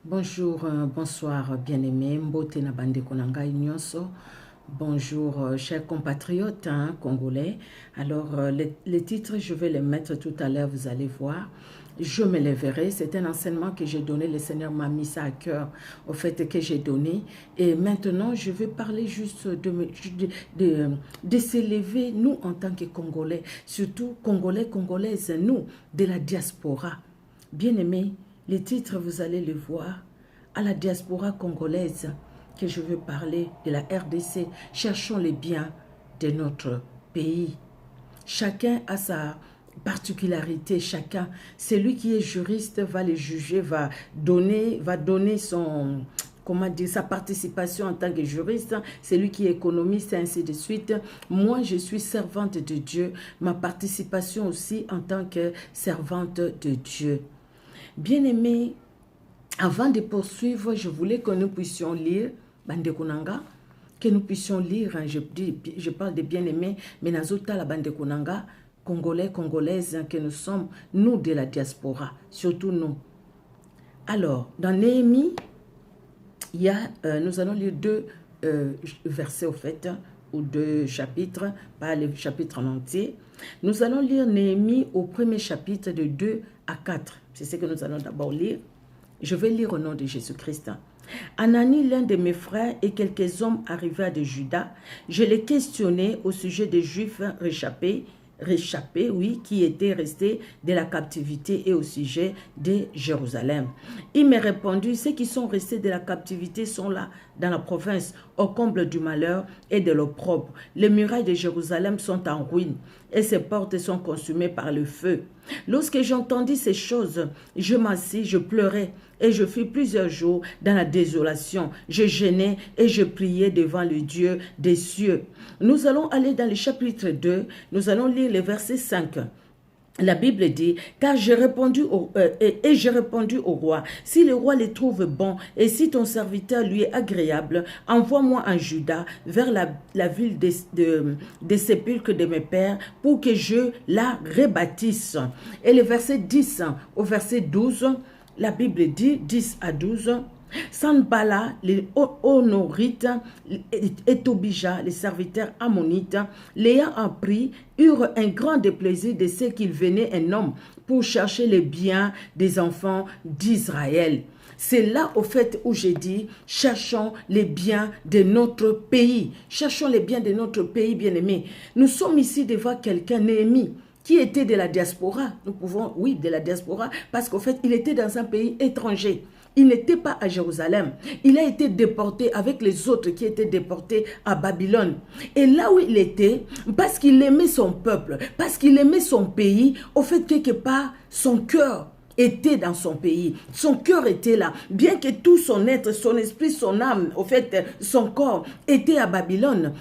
Bonjour, bonsoir, bien-aimés. Mbote na bande konanga nyonso. Bonjour, chers compatriotes congolais. Alors, les titres, je vais les mettre tout à l'heure, vous allez voir. Je me lèverai. C'est un enseignement que j'ai donné. Le Seigneur m'a mis ça à cœur, au fait que j'ai donné. Et maintenant, je vais parler juste de s'élever, nous, en tant que Congolais, surtout Congolais, Congolaises, nous, de la diaspora. Bien-aimés, les titres, vous allez les voir. À la diaspora congolaise que je veux parler, de la RDC, cherchons les biens de notre pays. Chacun a sa particularité, chacun. Celui qui est juriste va les juger, va donner son... comment dire, sa participation en tant que juriste, celui qui est économiste, et ainsi de suite. Moi, je suis servante de Dieu, ma participation aussi en tant que servante de Dieu. Bien-aimés, avant de poursuivre, je voulais que nous puissions lire, Bande Konanga, que nous puissions lire, je parle de bien-aimés, mais Nazota la Bande Konanga, Congolais, Congolaises, que nous sommes, nous de la diaspora, surtout nous. Alors, dans Néhémie, nous allons lire deux versets au fait, ou deux chapitres, pas les chapitres en entier. Nous allons lire Néhémie au premier chapitre de 2 à 4. C'est ce que nous allons d'abord lire. Je vais lire au nom de Jésus-Christ. Anani, l'un de mes frères, et quelques hommes arrivés de Juda, je les questionnais au sujet des Juifs réchappés, qui étaient restés de la captivité et au sujet de Jérusalem. Il m'a répondu, ceux qui sont restés de la captivité sont là, dans la province, au comble du malheur et de l'opprobre. Les murailles de Jérusalem sont en ruine et ses portes sont consumées par le feu. Lorsque j'entendis ces choses, je m'assis, je pleurais et je fus plusieurs jours dans la désolation. Je gênais et je priais devant le Dieu des cieux. Nous allons aller dans le chapitre 2, nous allons lire le verset 5. La Bible dit, car j'ai répondu au roi, si le roi les trouve bons et si ton serviteur lui est agréable, envoie-moi en Juda vers la ville des sépulcres de mes pères pour que je la rebâtisse. Et le verset 10 au verset 12, la Bible dit, 10 à 12, Sanbala, les Honorites, et Tobija, les serviteurs ammonites, l'ayant appris, eurent un grand déplaisir de ce qu'il venait un homme pour chercher les biens des enfants d'Israël. C'est là, au fait, où j'ai dit, cherchons les biens de notre pays. Cherchons les biens de notre pays, bien-aimés. Nous sommes ici devant quelqu'un, Néhémie, qui était de la diaspora. Nous pouvons, oui, de la diaspora, parce qu'au fait, il était dans un pays étranger. Il n'était pas à Jérusalem. Il a été déporté avec les autres qui étaient déportés à Babylone. Et là où il était, parce qu'il aimait son peuple, parce qu'il aimait son pays, au fait, quelque part, son cœur était dans son pays. Son cœur était là. Bien que tout son être, son esprit, son âme, au fait, son corps était à Babylone.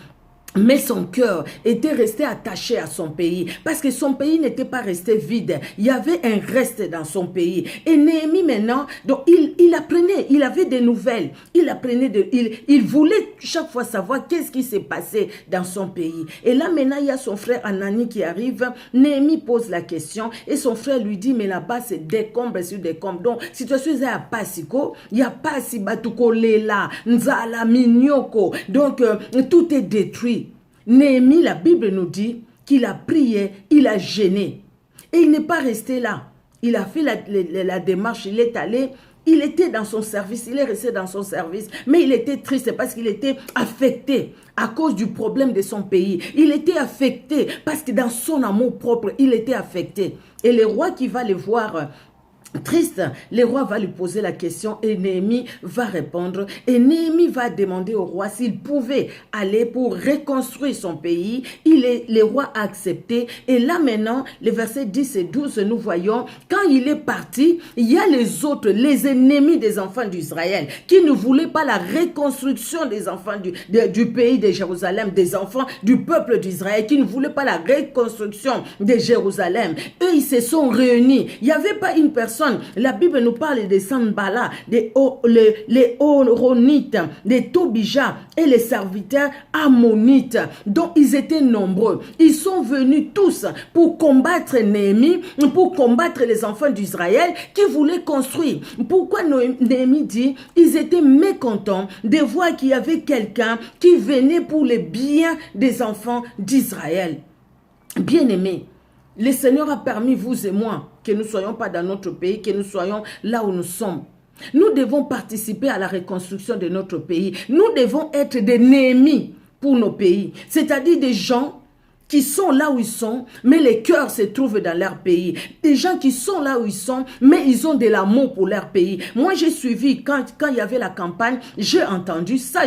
Mais son cœur était resté attaché à son pays. Parce que son pays n'était pas resté vide. Il y avait un reste dans son pays. Et Néhémie maintenant, donc il apprenait, il avait des nouvelles. Il voulait chaque fois savoir qu'est-ce qui s'est passé dans son pays. Et là maintenant, il y a son frère Anani qui arrive. Néhémie pose la question. Et son frère lui dit, mais là-bas c'est décombre sur décombre. Donc, situation est à Pasiko, il n'y a pas si Batuko Lela, Nzala, Minyoko. Donc, tout est détruit. Néhémie, la Bible nous dit qu'il a prié, il a gêné. Et il n'est pas resté là. Il a fait la démarche, il est allé, il était dans son service, il est resté dans son service. Mais il était triste parce qu'il était affecté à cause du problème de son pays. Il était affecté parce que dans son amour propre, il était affecté. Et le roi qui va le voir triste, le roi va lui poser la question et Néhémie va répondre. Et Néhémie va demander au roi s'il pouvait aller pour reconstruire son pays. Le roi a accepté. Et là maintenant, les versets 10 et 12, nous voyons, quand il est parti, il y a les autres, les ennemis des enfants d'Israël, qui ne voulaient pas la reconstruction des enfants du pays de Jérusalem, des enfants du peuple d'Israël, qui ne voulaient pas la reconstruction de Jérusalem. Eux, ils se sont réunis. Il n'y avait pas une personne personnes. La Bible nous parle des Sanballat, les Horonites, des Tobija et les serviteurs ammonites, dont ils étaient nombreux. Ils sont venus tous pour combattre Néhémie, pour combattre les enfants d'Israël qui voulaient construire. Pourquoi Néhémie dit ils étaient mécontents de voir qu'il y avait quelqu'un qui venait pour le bien des enfants d'Israël. Bien-aimés, le Seigneur a permis, vous et moi, que nous ne soyons pas dans notre pays, que nous soyons là où nous sommes. Nous devons participer à la reconstruction de notre pays. Nous devons être des Néhémies pour nos pays, c'est-à-dire des gens qui sont là où ils sont, mais les cœurs se trouvent dans leur pays. Des gens qui sont là où ils sont, mais ils ont de l'amour pour leur pays. Moi, j'ai suivi, quand il y avait la campagne, j'ai entendu ça,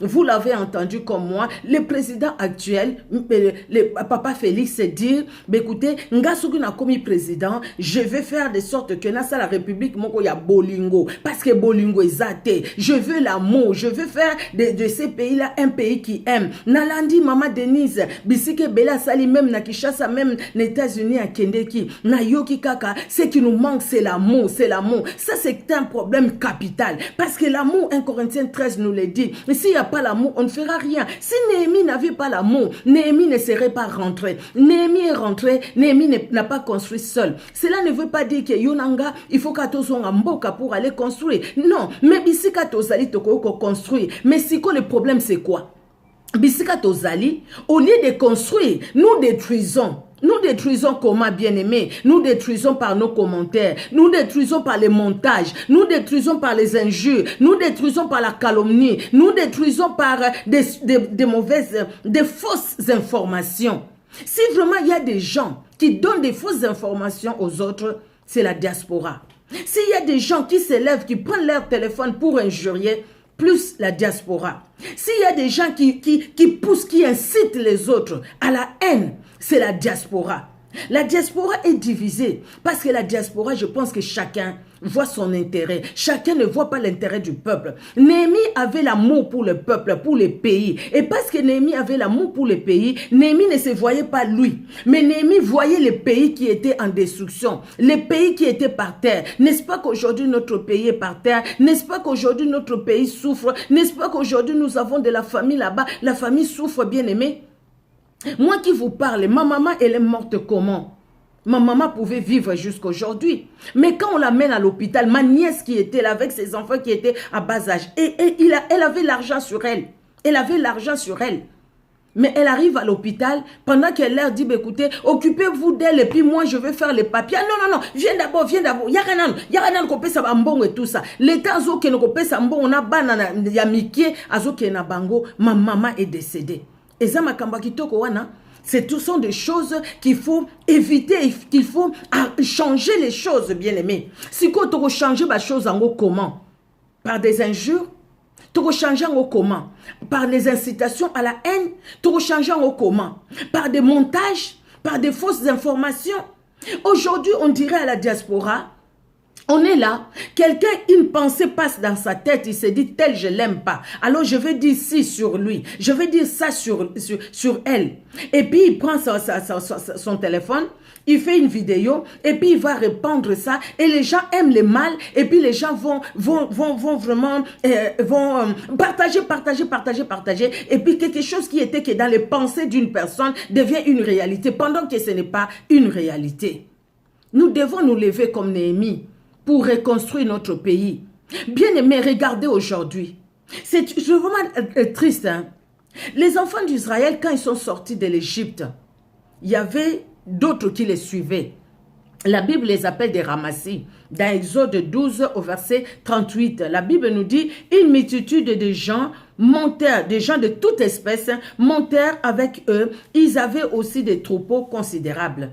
vous l'avez entendu comme moi, le président actuel, le papa Félix, se dire, écoutez, Ngasouki n'a commis président, je vais faire de sorte que dans la République, il y a Bolingo, parce que Bolingo est athée. Je veux l'amour, je veux faire de ces pays-là un pays qui aime. Nalandi, Maman Denise, Bisike Bela Sali, même na Kishasa, même aux États-Unis à Kendeki, na Yoki Kaka, ce qui nous manque, c'est l'amour, c'est l'amour. Ça, c'est un problème capital. Parce que l'amour, 1 Corinthiens 13 nous le dit. Mais s'il n'y a pas l'amour, on ne fera rien. Si Néhémie n'avait pas l'amour, Néhémie ne serait pas rentré. Néhémie est rentré, Néhémie n'a pas construit seul. Cela ne veut pas dire que Yonanga, il faut qu'à son Mboka pour aller construire. Non, mais Bisika Tozali Toko construire. Mais si le problème, c'est quoi? Bisika Tozali, au lieu de construire, nous détruisons. Nous détruisons comment, bien-aimés? Nous détruisons par nos commentaires. Nous détruisons par les montages. Nous détruisons par les injures. Nous détruisons par la calomnie. Nous détruisons par des fausses informations. Si vraiment il y a des gens qui donnent des fausses informations aux autres, c'est la diaspora. S'il y a des gens qui s'élèvent, qui prennent leur téléphone pour injurier, plus la diaspora. S'il y a des gens qui poussent, qui incitent les autres à la haine, c'est la diaspora. La diaspora est divisée parce que la diaspora, je pense que chacun voit son intérêt. Chacun ne voit pas l'intérêt du peuple. Néhémie avait l'amour pour le peuple, pour le pays. Et parce que Néhémie avait l'amour pour le pays, Néhémie ne se voyait pas lui. Mais Néhémie voyait les pays qui étaient en destruction, les pays qui étaient par terre. N'est-ce pas qu'aujourd'hui notre pays est par terre? N'est-ce pas qu'aujourd'hui notre pays souffre? N'est-ce pas qu'aujourd'hui nous avons de la famille là-bas? La famille souffre, bien aimé. Moi qui vous parle, ma maman, elle est morte comment? Ma maman pouvait vivre jusqu'à aujourd'hui. Mais quand on l'amène à l'hôpital, ma nièce qui était là avec ses enfants qui étaient à bas âge, elle avait l'argent sur elle. Elle avait l'argent sur elle. Mais elle arrive à l'hôpital, pendant qu'elle leur dit, écoutez, occupez-vous d'elle et puis moi je vais faire les papiers. Ah, non, viens d'abord. Yaranan kope sa bambongo et tout ça. L'état azo ke no kope sa mbongo na banana ya mikie azo ke na bango, ma maman est décédée. Et ça m'a kitoko wana. Ce sont des choses qu'il faut éviter, qu'il faut changer les choses, bien aimés. Si tu veux changer les choses en comment? Par des injures? Tu veux changer en comment? Par des incitations à la haine? Tu veux changer en comment? Par des montages? Par des fausses informations? Aujourd'hui, on dirait à la diaspora, on est là, quelqu'un, une pensée passe dans sa tête, il se dit, tel je l'aime pas. Alors je vais dire ci sur lui, je vais dire ça sur elle. Et puis il prend son téléphone, il fait une vidéo, et puis il va répandre ça, et les gens aiment le mal, et puis les gens vont vraiment, partager, et puis quelque chose qui était que dans les pensées d'une personne devient une réalité, pendant que ce n'est pas une réalité. Nous devons nous lever comme Néhémie, pour reconstruire notre pays. Bien aimé, regardez aujourd'hui. C'est vraiment triste. Hein? Les enfants d'Israël, quand ils sont sortis de l'Égypte, il y avait d'autres qui les suivaient. La Bible les appelle des ramassis. Dans Exode 12 au verset 38, la Bible nous dit, une multitude de gens montèrent, des gens de toute espèce, montèrent avec eux. Ils avaient aussi des troupeaux considérables.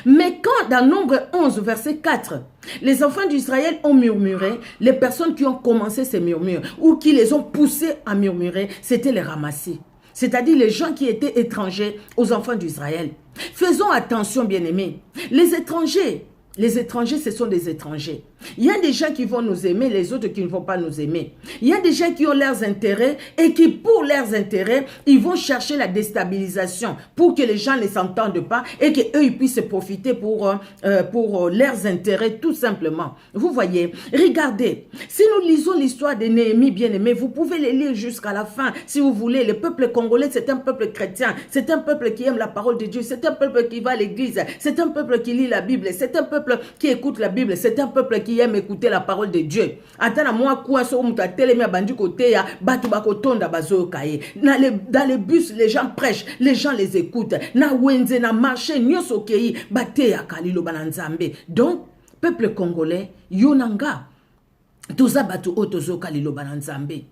Mais quand dans Nombre 11, verset 4, les enfants d'Israël ont murmuré, les personnes qui ont commencé ces murmures ou qui les ont poussés à murmurer, c'était les ramassis. C'est-à-dire les gens qui étaient étrangers aux enfants d'Israël. Faisons attention, bien-aimés. Les étrangers, ce sont des étrangers. Il y a des gens qui vont nous aimer, les autres qui ne vont pas nous aimer. Il y a des gens qui ont leurs intérêts et qui, pour leurs intérêts, ils vont chercher la déstabilisation pour que les gens ne s'entendent pas et qu'eux, ils puissent profiter pour leurs intérêts, tout simplement. Vous voyez, regardez, si nous lisons l'histoire de Néhémie, bien-aimé, vous pouvez les lire jusqu'à la fin, si vous voulez. Le peuple congolais, c'est un peuple chrétien, c'est un peuple qui aime la parole de Dieu, c'est un peuple qui va à l'église, c'est un peuple qui lit la Bible, c'est un peuple qui écoute la Bible, c'est un peuple qui aime écouter la parole de Dieu. Attends, moi, quoi, so muta telemi abandi côté ya batu bakotonda bazo kaye. Dans les bus, les gens prêchent, les gens les écoutent. Na wenze na marché nyoso kei bate ya kalilo bananzambe. Donc, peuple congolais, yonanga toza batu otozo kalilo bananzambe.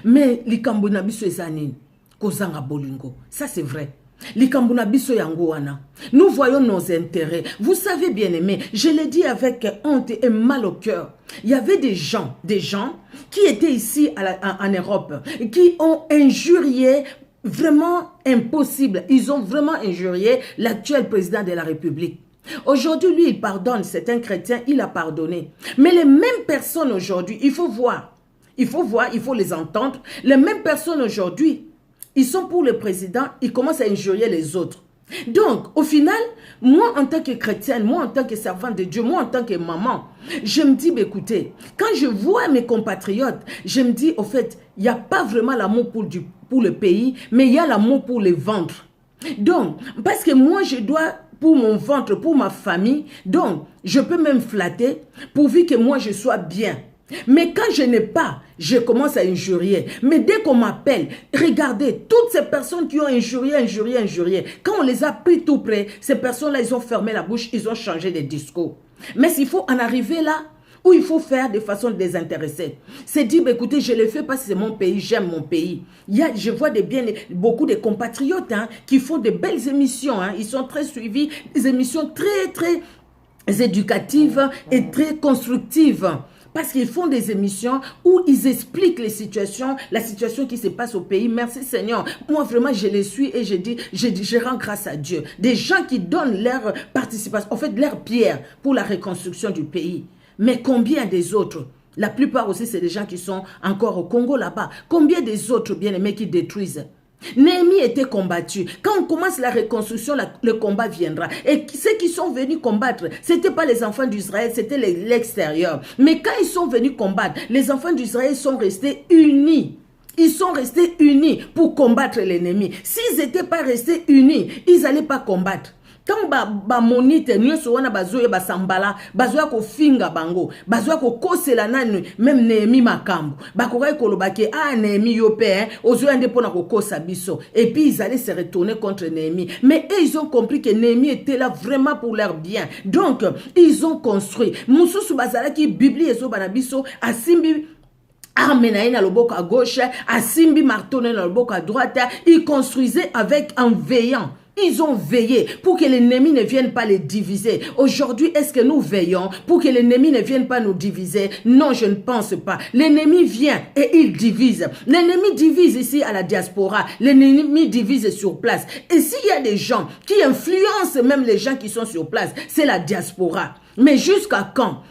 Mais likambo na biso ezanini kozanga bolingo. Ça c'est vrai. Likambuna biso yango wana. Nous voyons nos intérêts. Vous savez, bien aimé, je l'ai dit avec honte et mal au cœur. Il y avait des gens qui étaient ici en Europe, qui ont injurié, vraiment impossible. Ils ont vraiment injurié l'actuel président de la République. Aujourd'hui, lui, il pardonne. C'est un chrétien, il a pardonné. Mais les mêmes personnes aujourd'hui, il faut voir, il faut les entendre. Les mêmes personnes aujourd'hui, ils sont pour le président, ils commencent à injurier les autres. Donc, au final, moi en tant que chrétienne, moi en tant que servante de Dieu, moi en tant que maman, je me dis, écoutez, quand je vois mes compatriotes, je me dis, au fait, il n'y a pas vraiment l'amour pour le pays, mais il y a l'amour pour les ventres. Donc, parce que moi, je dois, pour mon ventre, pour ma famille, donc, je peux même flatter, pourvu que moi, je sois bien. Mais quand je n'ai pas, je commence à injurier. Mais dès qu'on m'appelle, regardez, toutes ces personnes qui ont injurié, quand on les a pris tout près, ces personnes-là, ils ont fermé la bouche, ils ont changé de discours. Mais il faut en arriver là où il faut faire de façon désintéressée. C'est dire, écoutez, je le fais parce que c'est mon pays, j'aime mon pays. Je vois beaucoup de compatriotes qui font de belles émissions. Ils sont très suivis, des émissions très, très éducatives et très constructives. Parce qu'ils font des émissions où ils expliquent la situation qui se passe au pays. Merci Seigneur. Moi vraiment je les suis et je rends grâce à Dieu. Des gens qui donnent leur participation, en fait leur pierre pour la reconstruction du pays. Mais combien des autres? La plupart aussi c'est des gens qui sont encore au Congo là-bas. Combien des autres bien-aimés qui détruisent? Néhémie était combattu. Quand on commence la reconstruction, le combat viendra. Et ceux qui sont venus combattre, ce n'étaient pas les enfants d'Israël, c'était l'extérieur. Mais quand ils sont venus combattre, les enfants d'Israël sont restés unis. Ils sont restés unis pour combattre l'ennemi. S'ils n'étaient pas restés unis, ils n'allaient pas combattre. Quand monite nyoso wana bazoye basambala bazoya ko finga bango bazoya ko kosela nanu même Néhémie makambo bakoka koloba ke Néhémie yo pe ozoya nde pona ko kosa biso et puis ils allaient se retourner contre Néhémie. Mais eux, ils ont compris que Néhémie était là vraiment pour leur bien. Donc ils ont construit mususu bazala ki Bibli ezo bana biso asimbi arme na loboko à gauche, asimbi marteau na loboko à droite. Ils construisaient en veillant. Ils ont veillé pour que l'ennemi ne vienne pas les diviser. Aujourd'hui, est-ce que nous veillons pour que l'ennemi ne vienne pas nous diviser? Non, je ne pense pas. L'ennemi vient et il divise. L'ennemi divise ici à la diaspora. L'ennemi divise sur place. Et s'il y a des gens qui influencent même les gens qui sont sur place, c'est la diaspora. Mais jusqu'à quand?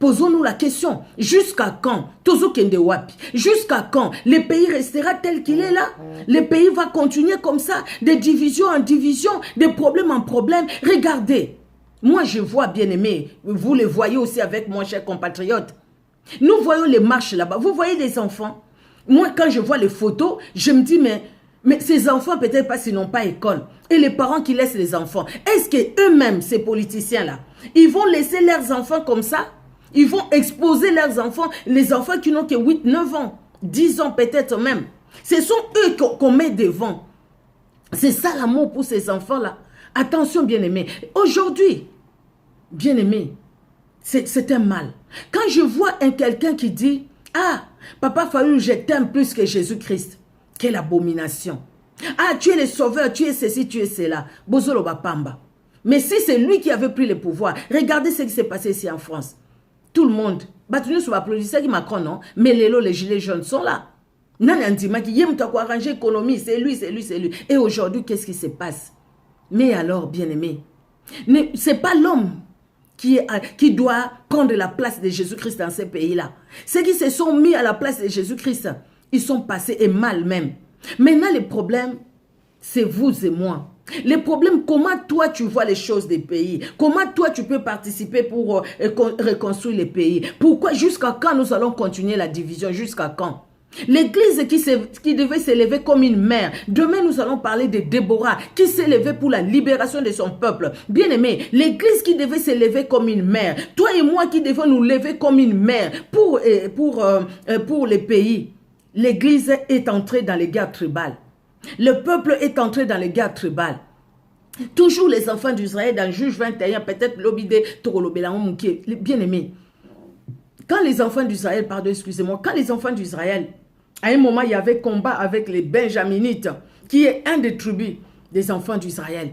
Posons-nous la question, jusqu'à quand? Tozo kende wapi? Jusqu'à quand le pays restera tel qu'il est là? Le pays va continuer comme ça, de division en division, de problème en problème. Regardez, moi je vois, bien aimé, vous le voyez aussi avec moi, chers compatriotes. Nous voyons les marches là-bas, vous voyez les enfants. Moi quand je vois les photos, je me dis mais ces enfants peut-être parce qu'ils n'ont pas école. Et les parents qui laissent les enfants, est-ce qu'eux-mêmes, ces politiciens-là, ils vont laisser leurs enfants comme ça? Ils vont exposer leurs enfants, les enfants qui n'ont que 8, 9 ans, 10 ans peut-être même. Ce sont eux qu'on met devant. C'est ça l'amour pour ces enfants-là. Attention, bien-aimés. Aujourd'hui, bien-aimés, c'est un mal. Quand je vois quelqu'un qui dit, « Ah, Papa Fayulu, je t'aime plus que Jésus-Christ. » Quelle abomination. « Ah, tu es le sauveur, tu es ceci, tu es cela. » Bozolo Bapamba. Mais si c'est lui qui avait pris le pouvoir, regardez ce qui s'est passé ici en France. Tout le monde, battu sur l'applaudissement qui Macron, non? Mais les gilets jaunes sont là. Nani Andima qui aime arranger l'économie, c'est lui. Et aujourd'hui, qu'est-ce qui se passe? Mais alors, bien-aimé, c'est pas l'homme qui doit prendre la place de Jésus-Christ dans ces pays-là. Ceux qui se sont mis à la place de Jésus-Christ, ils sont passés et mal même. Maintenant, le problème, c'est vous et moi. Le problème, comment toi tu vois les choses des pays? Comment toi tu peux participer pour reconstruire les pays? Pourquoi, jusqu'à quand nous allons continuer la division? Jusqu'à quand? L'église qui devait s'élever comme une mère. Demain, nous allons parler de Déborah qui s'est levée pour la libération de son peuple. Bien-aimé, l'église qui devait s'élever comme une mère. Toi et moi qui devons nous lever comme une mère pour les pays. L'église est entrée dans les guerres tribales. Le peuple est entré dans les guerres tribales. Toujours les enfants d'Israël dans Juge 21, peut-être l'obidé, bien-aimé. Quand les enfants d'Israël, quand les enfants d'Israël, à un moment, il y avait combat avec les Benjaminites, qui est un des tribus des enfants d'Israël.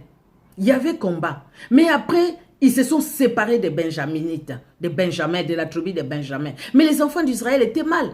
Il y avait combat. Mais après, ils se sont séparés des Benjaminites, des Benjamins, de la tribu des Benjamins. Mais les enfants d'Israël étaient mal.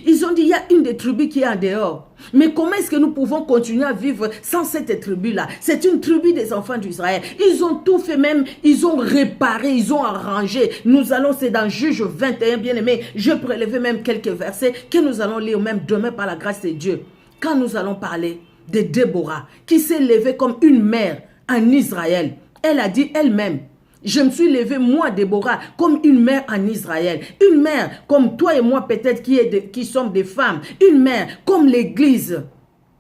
Ils ont dit, il y a une des tribus qui est en dehors. Mais comment est-ce que nous pouvons continuer à vivre sans cette tribu-là? C'est une tribu des enfants d'Israël. Ils ont tout fait même, ils ont réparé, ils ont arrangé. Nous allons, c'est dans Juge 21, bien aimé. Je prélevais même quelques versets que nous allons lire même demain par la grâce de Dieu. Quand nous allons parler de Déborah, qui s'est levée comme une mère en Israël. Elle a dit elle-même, je me suis levée, moi, Déborah, comme une mère en Israël. Une mère comme toi et moi, peut-être, qui sommes des femmes. Une mère comme l'Église,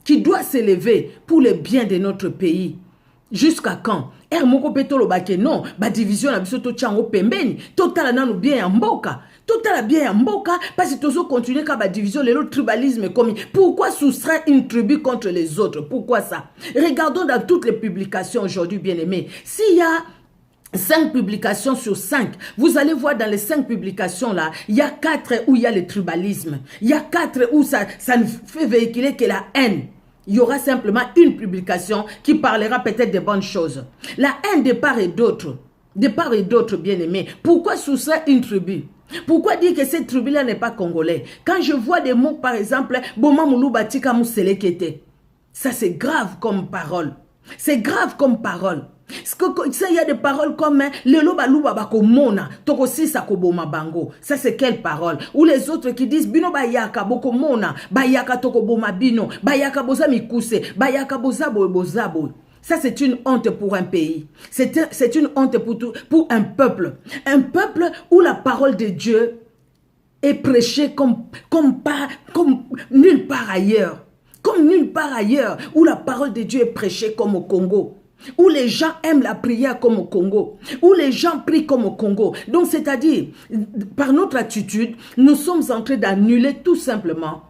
qui doit s'élever pour le bien de notre pays. Jusqu'à quand? Non, ba division la biso to chango pembeni, totala nanu bien ya mboka. Totala bien ya mboka, parce que tozo continuer ka ba division, le tribalisme commis. Pourquoi soustraire une tribu contre les autres? Pourquoi ça? Regardons dans toutes les publications aujourd'hui, bien-aimés. S'il y a 5 publications sur 5. Vous allez voir dans les 5 publications là, il y a 4 où il y a le tribalisme. Il y a 4 où ça ne fait véhiculer que la haine. Il y aura simplement une publication qui parlera peut-être de bonnes choses. La haine de part et d'autre. De part et d'autre, bien-aimés. Pourquoi soustraire une tribu? Pourquoi dire que cette tribu-là n'est pas congolais? Quand je vois des mots, par exemple, Boma Moulouba Tika Mousselekete. Ça, c'est grave comme parole. C'est grave comme parole. Il y a des paroles comme le loba luba bako mona toko sisa ko boma bango. Ça c'est quelle parole? Ou les autres qui disent bino bayaka boko mona bayaka toko boma bino bayaka boza mikuse bayaka boza bozabo. Ça c'est une honte pour un pays. C'est une honte pour un peuple. Un peuple où la parole de Dieu est prêchée comme nulle part ailleurs. Comme nulle part ailleurs où la parole de Dieu est prêchée comme au Congo. Où les gens aiment la prière comme au Congo, où les gens prient comme au Congo. Donc, c'est-à-dire, par notre attitude, nous sommes en train d'annuler tout simplement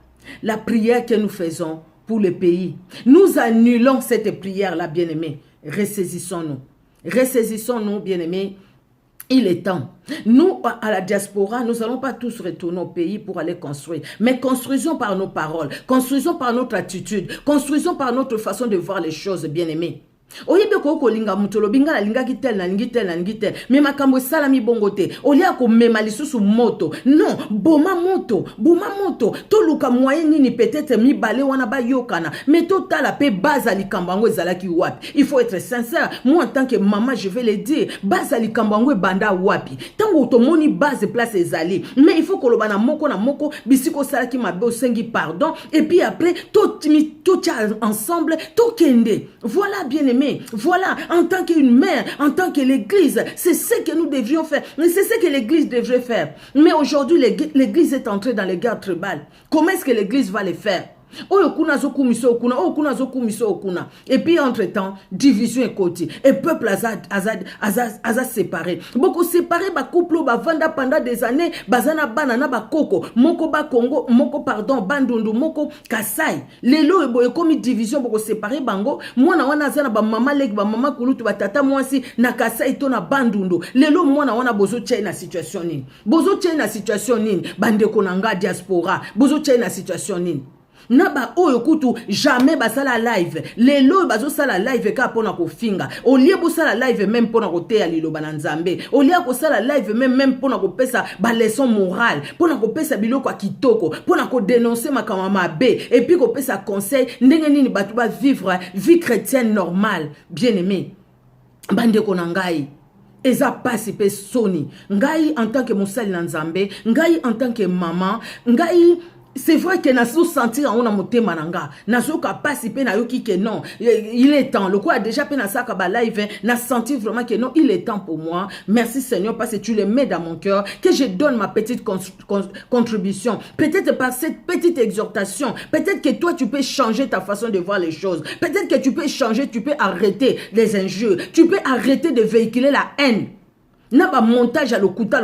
la prière que nous faisons pour le pays. Nous annulons cette prière-là, bien-aimés. Ressaisissons-nous. Ressaisissons-nous, bien-aimés. Il est temps. Nous, à la diaspora, nous n'allons pas tous retourner au pays pour aller construire. Mais construisons par nos paroles, construisons par notre attitude, construisons par notre façon de voir les choses, bien-aimés. Oyebe ko linga mutolo binga la linga kitel na lingitel na lingitel me makambo salami bongote olia ko mema lisusu moto non boma moto to luka moyen nini peut-être mi balé wana ba yokana mais totala pe baza likambango ezalaki wapi. Il faut être sincère. Moi en tant que maman je vais le dire, baza likambango banda wapi tango to moni base place ezali mais il faut que lobana moko na moko bisiko salaki mabe osengi pardon et puis après tout ensemble to kende. Voilà, bien aimé. Voilà, en tant qu'une mère, en tant que l'église, c'est ce que nous devrions faire. Mais c'est ce que l'église devrait faire. Mais aujourd'hui, l'église est entrée dans les guerres tribales. Comment est-ce que l'église va les faire? Et puis entre-temps, division et côté. Et peuple a séparé. Beaucoup séparé, ba couple, ba vanda pendant des années, bazana banana ba koko, moko ba Congo, moko pardon, bandundu, moko kasai. Lelo ebo comme division beaucoup séparé bango. Moi na wana zana ba mama lek ba mama kulutu ba tata mwasi na kasai to na bandundu. Lelo moi na wana bozo tchai na situation nini. Bozo tchai na situation nini. Bande konanga diaspora. Bozo tchai na situation nini. Naba oyo kutu jamais basala live lelo bazo sala live ka pona ko finga olie bo sala live même pona ko teya liloba na nzambe olie ko sala live même pona ko pesa ba leçon morale pona ko pesa biloko ya kitoko pona ko dénoncer makama mabe et puis ko pesa conseil ndenge nini batu ba vivre vie chrétienne normale. Bien aimé bande ko nangai eza pasi pe soni. Ngai en tant que mosali na nzambe, ngai en tant que maman, ngai c'est vrai que nazo sentir en motema nanga, nazo ka pasi pe na yoki que non, il est temps. Le quoi déjà pe na saka ba live, na senti vraiment que non, il est temps pour moi. Merci Seigneur parce que tu le mets dans mon cœur, que je donne ma petite contribution. Peut-être par cette petite exhortation, peut-être que toi tu peux changer ta façon de voir les choses. Peut-être que tu peux changer, tu peux arrêter les injures, tu peux arrêter de véhiculer la haine. Na ba montage à lokuta.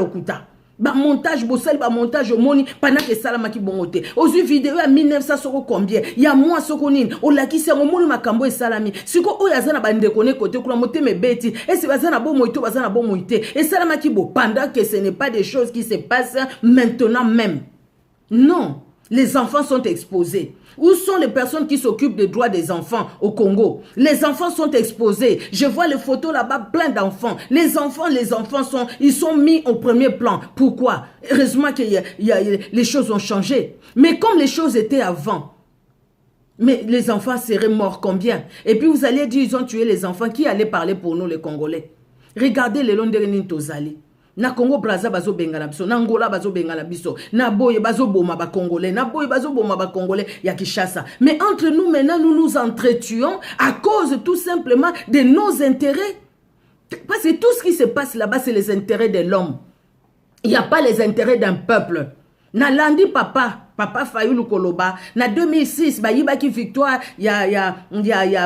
Ba montage bosali ba montage moni pendant que salama ki bongote ozu vidéo à 1900 soko combien ya moi soko nini o laki se moni makambo e salami siko o yazana ba ndeko ne côté kula moteme beti et si bazana bo moito bazana bo moité et salama ki bo pendant que ce n'est pas des choses qui se passent maintenant même. Non, les enfants sont exposés. Où sont les personnes qui s'occupent des droits des enfants au Congo? Les enfants sont exposés. Je vois les photos là-bas, plein d'enfants. Les enfants ils sont mis au premier plan. Pourquoi? Heureusement que les choses ont changé. Mais comme les choses étaient avant, mais les enfants seraient morts combien? Et puis vous allez dire, ils ont tué les enfants. Qui allait parler pour nous, les Congolais? Regardez les Londerenin Tozali. Na Congo Brazza bazo bengala biso, na Angola bazo bengala biso, na Boye bazo boma ba Congolais, na Boye bazo boma ba Congolais ya Kinshasa. Mais entre nous maintenant, nous nous entretuons à cause tout simplement de nos intérêts. Parce que tout ce qui se passe là-bas, c'est les intérêts de l'homme. Il n'y a pas les intérêts d'un peuple. Na landi Papa Fayulu Koloba, na 2006, ba yibaki victoire, ya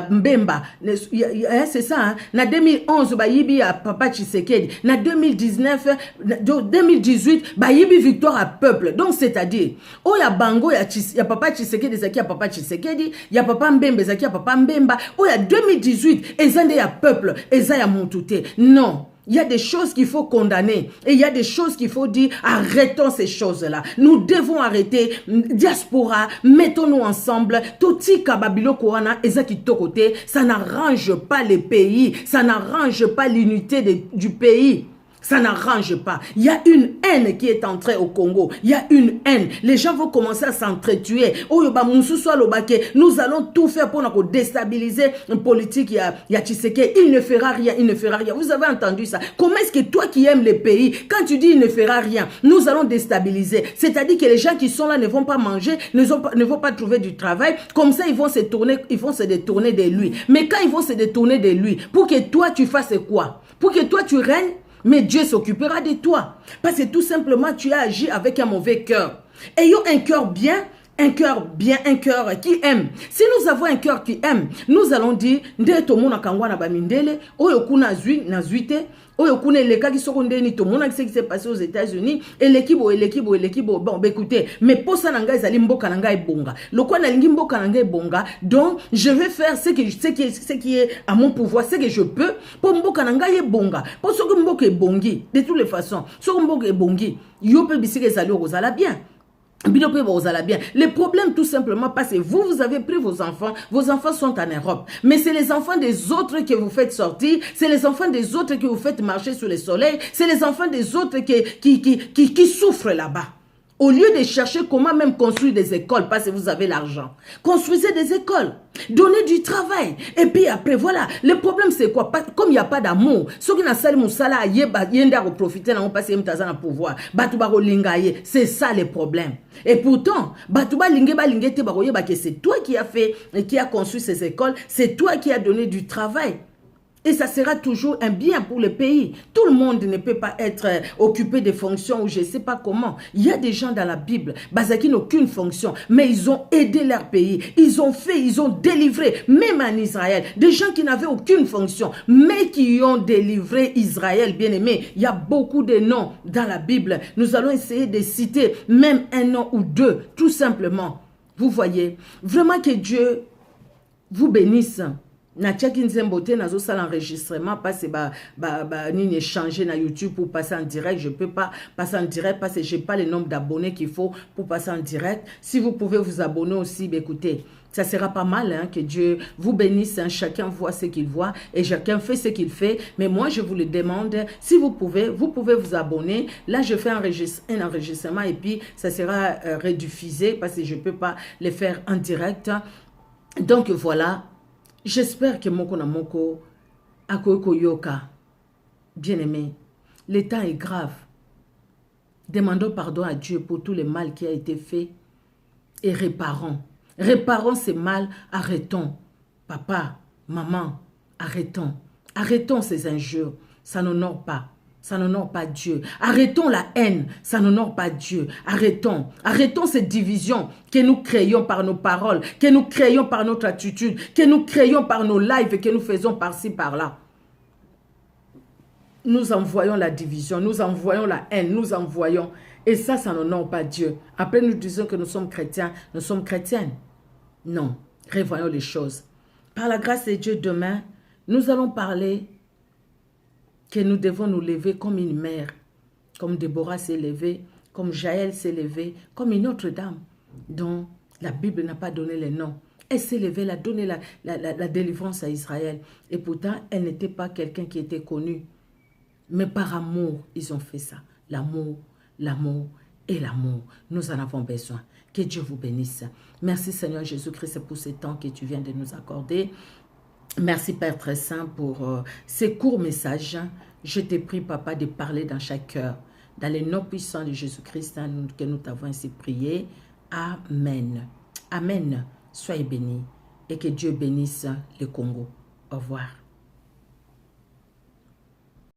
Mbemba, c'est ça, hein? Na 2011, ba yibi ya Papa Tshisekedi, na 2018, ba yibi victoire à peuple. Donc, c'est-à-dire, oh ya Bango, ya Papa Tshisekedi, zaki ya Papa Tshisekedi, ya Papa Mbembe, zaki ya Papa Mbemba, oh ya 2018, ezande ya peuple, eza ya Moutouté. Non. Il y a des choses qu'il faut condamner. Et il y a des choses qu'il faut dire, arrêtons ces choses-là. Nous devons arrêter. Diaspora, mettons-nous ensemble. Toti kababilo koana, ezaki tokote, ça n'arrange pas les pays. Ça n'arrange pas l'unité du pays. Ça n'arrange pas. Il y a une haine qui est entrée au Congo. Il y a une haine. Les gens vont commencer à s'entretuer. Nous allons tout faire pour nous déstabiliser une politique. Il y a Tshisekedi. Il ne fera rien. Il ne fera rien. Vous avez entendu ça? Comment est-ce que toi qui aimes les pays, quand tu dis il ne fera rien, nous allons déstabiliser? C'est-à-dire que les gens qui sont là ne vont pas manger, ne vont pas trouver du travail. Comme ça, ils vont se détourner de lui. Mais quand ils vont se détourner de lui, pour que toi tu fasses quoi? Pour que toi tu règnes? Mais Dieu s'occupera de toi. Parce que tout simplement, tu as agi avec un mauvais cœur. Ayons un cœur bien, un cœur qui aime. Si nous avons un cœur qui aime, nous allons dire, Nde tomona kangwana ba mindele, oyo kuna na zuite, oyo kuna leka ki sokonde ni tomona ce qui s'est passé aux États-Unis, et l'équipe, bon, écoutez, mais pour ça nanga ezali mboka nanga ebonga. Lokwa na lingi mboka nanga ebonga, donc je vais faire ce qui est à mon pouvoir, ce que je peux pour mboka nanga ebonga. Pour ce que mboka ebongi, de toutes les façons, ce que mboka ebongi, yo pe bisike ezali ozala bien. Les problèmes tout simplement parce que vous avez pris vos enfants sont en Europe. Mais c'est les enfants des autres que vous faites sortir, c'est les enfants des autres que vous faites marcher sous le soleil, c'est les enfants des autres qui souffrent là-bas. Au lieu de chercher comment même construire des écoles, parce que vous avez l'argent, construisez des écoles, donnez du travail. Et puis après, voilà. Le problème, c'est quoi? Comme il n'y a pas d'amour, ceux qui n'ont pas de profiter, n'ont pas de pouvoir. C'est ça le problème. Et pourtant, c'est toi qui as construit ces écoles, c'est toi qui as donné du travail. Et ça sera toujours un bien pour le pays. Tout le monde ne peut pas être occupé de fonctions ou je ne sais pas comment. Il y a des gens dans la Bible, qui n'ont aucune fonction, mais ils ont aidé leur pays. Ils ont délivré, même en Israël, des gens qui n'avaient aucune fonction, mais qui ont délivré Israël, bien aimé. Il y a beaucoup de noms dans la Bible. Nous allons essayer de citer même un nom ou deux, tout simplement. Vous voyez, vraiment que Dieu vous bénisse. Na tchaki nzembote nazo sal enregistrement parce ni échanger na YouTube pour passer en direct. Je peux pas passer en direct parce que j'ai pas le nombre d'abonnés qu'il faut pour passer en direct. Si vous pouvez vous abonner aussi, écoutez, ça sera pas mal, hein, que Dieu vous bénisse, hein, chacun voit ce qu'il voit et chacun fait ce qu'il fait. Mais moi, je vous le demande, si vous pouvez vous abonner. Là, je fais un enregistrement et puis ça sera rediffusé parce que je peux pas le faire en direct. Donc voilà. J'espère que moko na moko akoyoko yoka. Bien-aimés, le temps est grave. Demandons pardon à Dieu pour tout le mal qui a été fait et réparons. Réparons ces mal, arrêtons. Papa, maman, arrêtons. Arrêtons ces injures, ça n'honore pas. Ça n'honore pas Dieu. Arrêtons la haine, ça n'honore pas Dieu. Arrêtons. Arrêtons cette division que nous créons par nos paroles, que nous créons par notre attitude, que nous créons par nos lives et que nous faisons par-ci, par-là. Nous envoyons la division, nous envoyons la haine, nous envoyons. Et ça n'honore pas Dieu. Après, nous disons que nous sommes chrétiens, nous sommes chrétiennes. Non, revoyons les choses. Par la grâce de Dieu, demain, nous allons parler que nous devons nous lever comme une mère, comme Déborah s'est levée, comme Jaël s'est levée, comme une autre dame dont la Bible n'a pas donné le nom. Elle s'est levée, elle a donné la délivrance à Israël. Et pourtant, elle n'était pas quelqu'un qui était connu. Mais par amour, ils ont fait ça. L'amour, l'amour et l'amour. Nous en avons besoin. Que Dieu vous bénisse. Merci Seigneur Jésus-Christ pour ce temps que tu viens de nous accorder. Merci Père très saint pour ces courts messages. Je te prie Papa de parler dans chaque cœur. Dans le nom puissant de Jésus-Christ que nous t'avons ainsi prié. Amen. Amen. Soyez bénis et que Dieu bénisse le Congo. Au revoir.